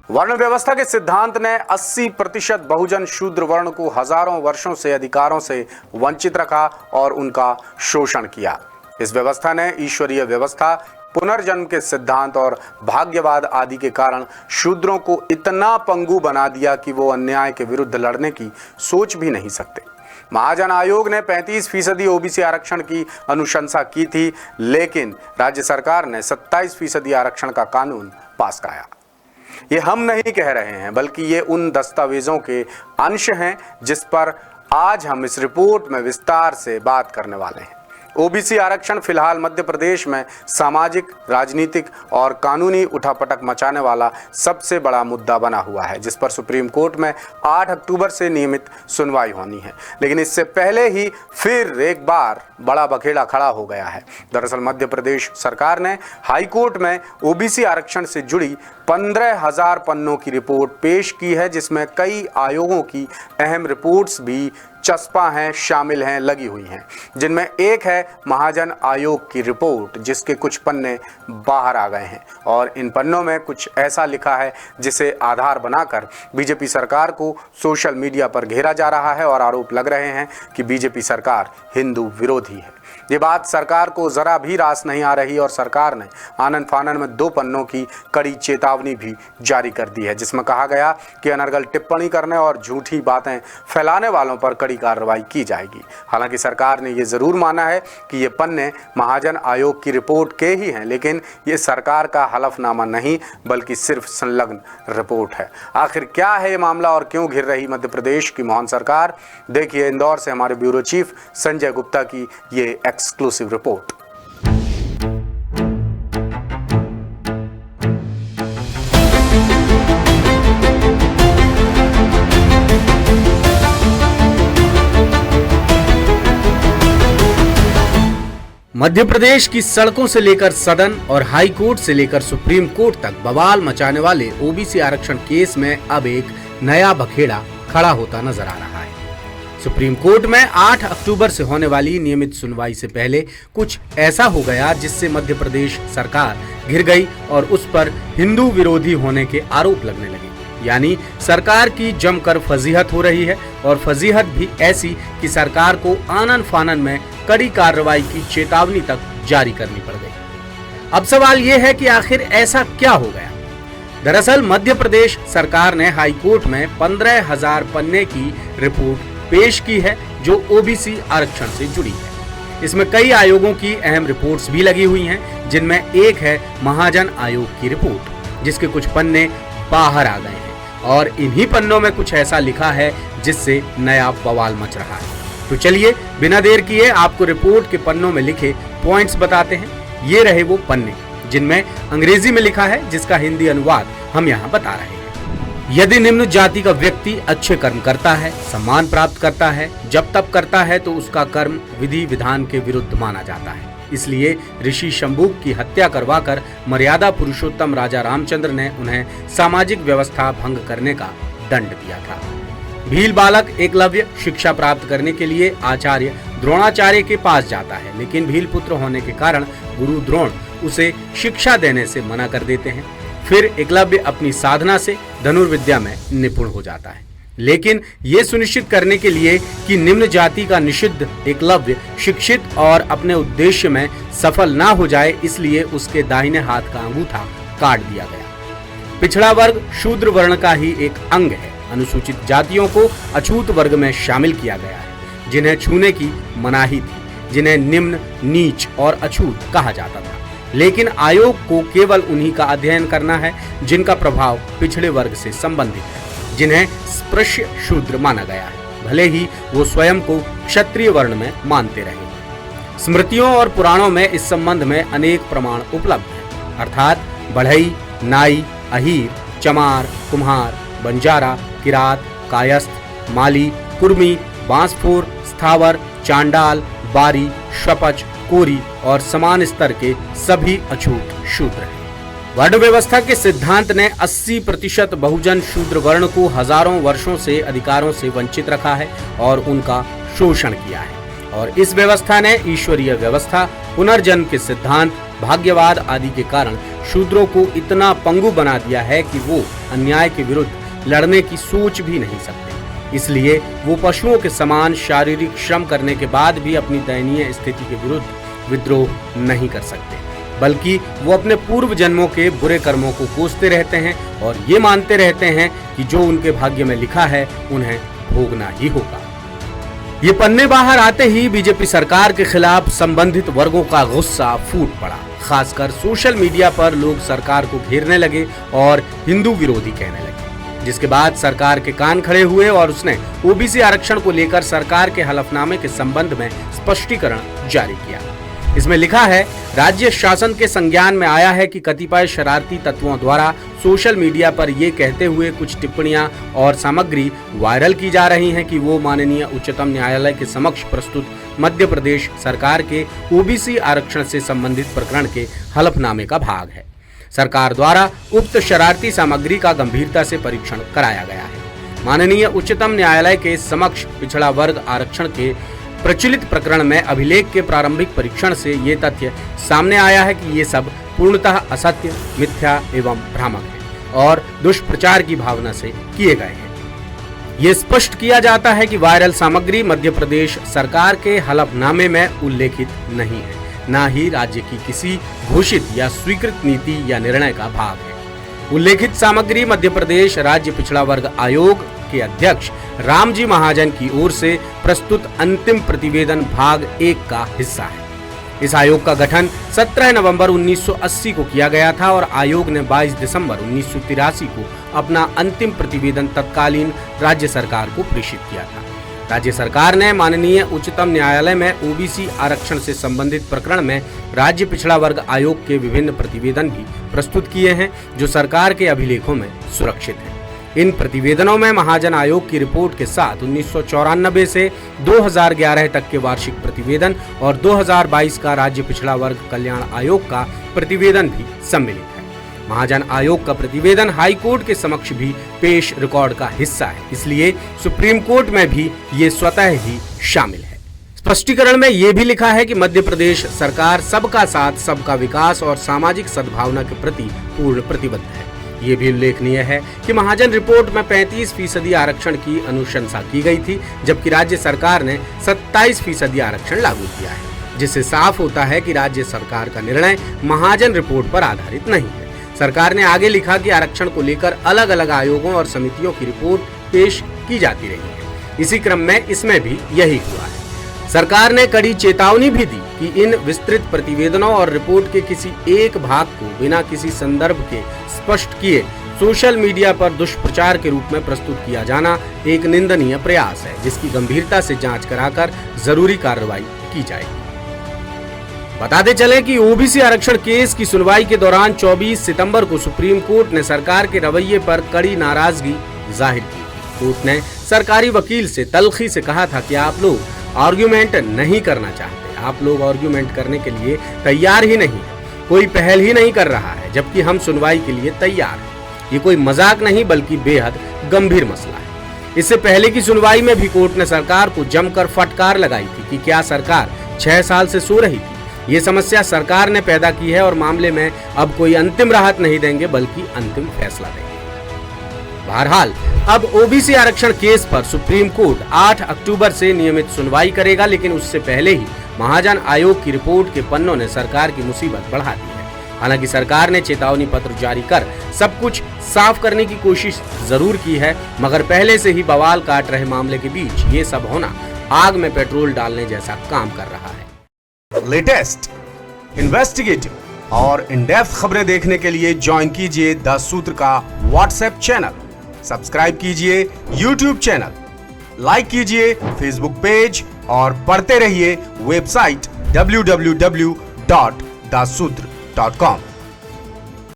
वर्ण व्यवस्था के सिद्धांत ने 80% बहुजन शूद्र वर्ण को हजारों वर्षों से अधिकारों से वंचित रखा और उनका शोषण किया। इस व्यवस्था ने ईश्वरीय व्यवस्था, पुनर्जन्म के सिद्धांत और भाग्यवाद आदि के कारण शूद्रों को इतना पंगु बना दिया कि वो अन्याय के विरुद्ध लड़ने की सोच भी नहीं सकते। महाजन आयोग ने 35% ओबीसी आरक्षण की अनुशंसा की थी, लेकिन राज्य सरकार ने 27% आरक्षण का कानून पास कराया। ये हम नहीं कह रहे हैं, बल्कि ये उन दस्तावेजों के अंश हैं जिस पर आज हम इस रिपोर्ट में विस्तार से बात करने वाले हैं। ओबीसी आरक्षण फिलहाल मध्य प्रदेश में सामाजिक, राजनीतिक और कानूनी उठापटक मचाने वाला सबसे बड़ा मुद्दा बना हुआ है, जिस पर सुप्रीम कोर्ट में 8 अक्टूबर से नियमित सुनवाई होनी है। लेकिन इससे पहले ही फिर एक बार बड़ा बखेड़ा खड़ा हो गया है। दरअसल मध्य प्रदेश सरकार ने हाई कोर्ट में ओबीसी आरक्षण से जुड़ी 15,000 पन्नों की रिपोर्ट पेश की है, जिसमें कई आयोगों की अहम रिपोर्ट्स भी चस्पा हैं, शामिल हैं, लगी हुई हैं। जिनमें एक है महाजन आयोग की रिपोर्ट, जिसके कुछ पन्ने बाहर आ गए हैं और इन पन्नों में कुछ ऐसा लिखा है जिसे आधार बनाकर बीजेपी सरकार को सोशल मीडिया पर घेरा जा रहा है और आरोप लग रहे हैं कि बीजेपी सरकार हिंदू विरोधी है। ये बात सरकार को जरा भी रास नहीं आ रही और सरकार ने आनन फानन में 2 पन्नों की कड़ी चेतावनी भी जारी कर दी है, जिसमें कहा गया कि अनर्गल टिप्पणी करने और झूठी बातें फैलाने वालों पर कड़ी कार्रवाई की जाएगी। हालांकि सरकार ने ये जरूर माना है कि ये पन्ने महाजन आयोग की रिपोर्ट के ही हैं, लेकिन ये सरकार का हलफनामा नहीं बल्कि सिर्फ संलग्न रिपोर्ट है। आखिर क्या है ये मामला और क्यों घिर रही मध्य प्रदेश की मोहन सरकार? देखिए इंदौर से हमारे ब्यूरो चीफ संजय गुप्ता की ये एक्सक्लूसिव रिपोर्ट। मध्य प्रदेश की सड़कों से लेकर सदन और हाई कोर्ट से लेकर सुप्रीम कोर्ट तक बवाल मचाने वाले ओबीसी आरक्षण केस में अब एक नया बखेड़ा खड़ा होता नजर आ रहा है। सुप्रीम कोर्ट में 8 अक्टूबर से होने वाली नियमित सुनवाई से पहले कुछ ऐसा हो गया जिससे मध्य प्रदेश सरकार घिर गई और उस पर हिंदू विरोधी होने के आरोप लगने लगे। यानी सरकार की जमकर फजीहत हो रही है और फजीहत भी ऐसी कि सरकार को आनन फानन में कड़ी कार्रवाई की चेतावनी तक जारी करनी पड़ गई। अब सवाल यह है कि आखिर ऐसा क्या हो गया? दरअसल मध्य प्रदेश सरकार ने हाई कोर्ट में 15,000 पन्ने की रिपोर्ट पेश की है जो ओबीसी आरक्षण से जुड़ी है। इसमें कई आयोगों की अहम रिपोर्ट्स भी लगी हुई हैं, जिनमें एक है महाजन आयोग की रिपोर्ट, जिसके कुछ पन्ने बाहर आ गए हैं और इन्हीं पन्नों में कुछ ऐसा लिखा है जिससे नया बवाल मच रहा है। तो चलिए बिना देर किए आपको रिपोर्ट के पन्नों में लिखे पॉइंट्स बताते हैं। ये रहे वो पन्ने जिनमें अंग्रेजी में लिखा है, जिसका हिंदी अनुवाद हम यहाँ बता रहे हैं। यदि निम्न जाति का व्यक्ति अच्छे कर्म करता है, सम्मान प्राप्त करता है, जब तब करता है तो उसका कर्म विधि विधान के विरुद्ध माना जाता है। इसलिए ऋषि शंभुक की हत्या करवाकर मर्यादा पुरुषोत्तम राजा रामचंद्र ने उन्हें सामाजिक व्यवस्था भंग करने का दंड दिया था। भील बालक एकलव्य शिक्षा प्राप्त करने के लिए आचार्य द्रोणाचार्य के पास जाता है, लेकिन भील पुत्र होने के कारण गुरु द्रोण उसे शिक्षा देने से मना कर देते हैं। फिर एकलव्य अपनी साधना से धनुर्विद्या में निपुण हो जाता है, लेकिन ये सुनिश्चित करने के लिए कि निम्न जाति का निषिद्ध एकलव्य शिक्षित और अपने उद्देश्य में सफल ना हो जाए, इसलिए उसके दाहिने हाथ का अंगूठा काट दिया गया। पिछड़ा वर्ग शूद्र वर्ण का ही एक अंग है। अनुसूचित जातियों को अछूत वर्ग में शामिल किया गया है, जिन्हें छूने की मनाही थी, जिन्हें निम्न, नीच और अछूत कहा जाता था। लेकिन आयोग को केवल उन्हीं का अध्ययन करना है जिनका प्रभाव पिछड़े वर्ग से संबंधित है, जिन्हें स्पृश्य शूद्र माना गया है, भले ही वो स्वयं को क्षत्रिय वर्ण में मानते रहे। स्मृतियों और पुराणों में इस संबंध में अनेक प्रमाण उपलब्ध हैं, अर्थात बढ़ई, नाई, अहीर, चमार, कुम्हार, बंजारा, किरात, कायस्थ, माली, कुर्मी, बांसफोर, स्थावर, चांडाल, बारी, शपच, कोरी और समान स्तर के सभी अछूत शूद्र हैं। वर्ण व्यवस्था के सिद्धांत ने 80% बहुजन शूद्र वर्ण को हजारों वर्षों से अधिकारों से वंचित रखा है और उनका शोषण किया है। और इस व्यवस्था ने ईश्वरीय व्यवस्था, पुनर्जन्म के सिद्धांत, भाग्यवाद आदि के कारण शूद्रों को इतना पंगु बना दिया है कि वो अन्याय के विरुद्ध लड़ने की सोच भी नहीं सकते। इसलिए वो पशुओं के समान शारीरिक श्रम करने के बाद भी अपनी दयनीय स्थिति के विरुद्ध विद्रोह नहीं कर सकते, बल्कि वो अपने पूर्व जन्मों के बुरे कर्मों को कोसते रहते हैं और ये मानते रहते हैं कि जो उनके भाग्य में लिखा है उन्हें भोगना ही होगा। ये पन्ने बाहर आते ही बीजेपी सरकार के खिलाफ संबंधित वर्गों का गुस्सा फूट पड़ा। खासकर सोशल मीडिया पर लोग सरकार को घेरने लगे और हिंदू विरोधी कहने लगे, जिसके बाद सरकार के कान खड़े हुए और उसने ओबीसी आरक्षण को लेकर सरकार के हलफनामे के संबंध में स्पष्टीकरण जारी किया। इसमें लिखा है, राज्य शासन के संज्ञान में आया है कि कतिपय शरारती तत्वों द्वारा सोशल मीडिया पर ये कहते हुए कुछ टिप्पणियां और सामग्री वायरल की जा रही हैं कि वो माननीय उच्चतम न्यायालय के समक्ष प्रस्तुत मध्य प्रदेश सरकार के ओबीसी आरक्षण से संबंधित प्रकरण के हलफनामे का भाग है। सरकार द्वारा उक्त शरारती सामग्री का गंभीरता से परीक्षण कराया गया है। माननीय उच्चतम न्यायालय के समक्ष पिछड़ा वर्ग आरक्षण के प्रचलित प्रकरण में अभिलेख के प्रारंभिक परीक्षण से ये तथ्य सामने आया है कि ये सब पूर्णतः असत्य, मिथ्या एवं भ्रामक है और दुष्प्रचार की भावना से किए गए हैं। ये स्पष्ट किया जाता है कि वायरल सामग्री मध्य प्रदेश सरकार के हलफनामे में उल्लेखित नहीं है, न ही राज्य की किसी घोषित या स्वीकृत नीति या निर्णय का भाग है। उल्लेखित सामग्री मध्य प्रदेश राज्य पिछड़ा वर्ग आयोग के अध्यक्ष रामजी महाजन की ओर से प्रस्तुत अंतिम प्रतिवेदन भाग 1 का हिस्सा है। इस आयोग का गठन 17 नवंबर 1980 को किया गया था और आयोग ने 22 दिसंबर 1983 को अपना अंतिम प्रतिवेदन तत्कालीन राज्य सरकार को प्रेषित किया था। राज्य सरकार ने माननीय उच्चतम न्यायालय में ओबीसी आरक्षण से संबंधित प्रकरण में राज्य पिछड़ा वर्ग आयोग के विभिन्न प्रतिवेदन भी प्रस्तुत किए हैं, जो सरकार के अभिलेखों में सुरक्षित हैं। इन प्रतिवेदनों में महाजन आयोग की रिपोर्ट के साथ 1994 से 2011 तक के वार्षिक प्रतिवेदन और 2022 का राज्य पिछड़ा वर्ग कल्याण आयोग का प्रतिवेदन भी सम्मिलित है। महाजन आयोग का प्रतिवेदन हाई कोर्ट के समक्ष भी पेश रिकॉर्ड का हिस्सा है, इसलिए सुप्रीम कोर्ट में भी ये स्वतः ही शामिल है। स्पष्टीकरण में ये भी लिखा है कि मध्य प्रदेश सरकार सबका साथ, सबका विकास और सामाजिक सद्भावना के प्रति पूर्ण प्रतिबद्ध है। ये भी उल्लेखनीय है कि महाजन रिपोर्ट में 35% आरक्षण की अनुशंसा की गई थी, जबकि राज्य सरकार ने 27% आरक्षण लागू किया है, जिससे साफ होता है कि राज्य सरकार का निर्णय महाजन रिपोर्ट पर आधारित नहीं है। सरकार ने आगे लिखा कि आरक्षण को लेकर अलग अलग आयोगों और समितियों की रिपोर्ट पेश की जाती रही है। इसी क्रम में इसमें भी यही हुआ है। सरकार ने कड़ी चेतावनी भी दी कि इन विस्तृत प्रतिवेदनों और रिपोर्ट के किसी एक भाग को बिना किसी संदर्भ के स्पष्ट किए सोशल मीडिया पर दुष्प्रचार के रूप में प्रस्तुत किया जाना एक निंदनीय प्रयास है, जिसकी गंभीरता से जांच कराकर जरूरी कार्रवाई की जाएगी। बताते चले कि ओबीसी आरक्षण केस की सुनवाई के दौरान 24 सितंबर को सुप्रीम कोर्ट ने सरकार के रवैये पर कड़ी नाराजगी जाहिर की। कोर्ट ने सरकारी वकील से तल्खी से कहा था कि आप लोग आर्ग्यूमेंट नहीं करना चाहते, आप लोग आर्ग्यूमेंट करने के लिए तैयार ही नहीं है, कोई पहल ही नहीं कर रहा है, जबकि हम सुनवाई के लिए तैयार हैं। ये कोई मजाक नहीं बल्कि बेहद गंभीर मसला है। इससे पहले की सुनवाई में भी कोर्ट ने सरकार को जमकर फटकार लगाई थी कि क्या सरकार 6 साल से सो रही थी। ये समस्या सरकार ने पैदा की है और मामले में अब कोई अंतिम राहत नहीं देंगे बल्कि अंतिम फैसला देंगे। बहरहाल अब ओबीसी आरक्षण केस पर सुप्रीम कोर्ट 8 अक्टूबर से नियमित सुनवाई करेगा, लेकिन उससे पहले ही महाजन आयोग की रिपोर्ट के पन्नों ने सरकार की मुसीबत बढ़ा दी है। हालांकि सरकार ने चेतावनी पत्र जारी कर सब कुछ साफ करने की कोशिश जरूर की है, मगर पहले से ही बवाल काट रहे मामले के बीच ये सब होना आग में पेट्रोल डालने जैसा काम कर रहा है। लेटेस्ट, इन्वेस्टिगेटिव और इन डेप्थ खबरें देखने के लिए ज्वाइन कीजिए द सूत्र का व्हाट्सएप चैनल, सब्सक्राइब कीजिए यूट्यूब चैनल, लाइक कीजिए फेसबुक पेज और पढ़ते रहिए वेबसाइट www.daसूत्र.com।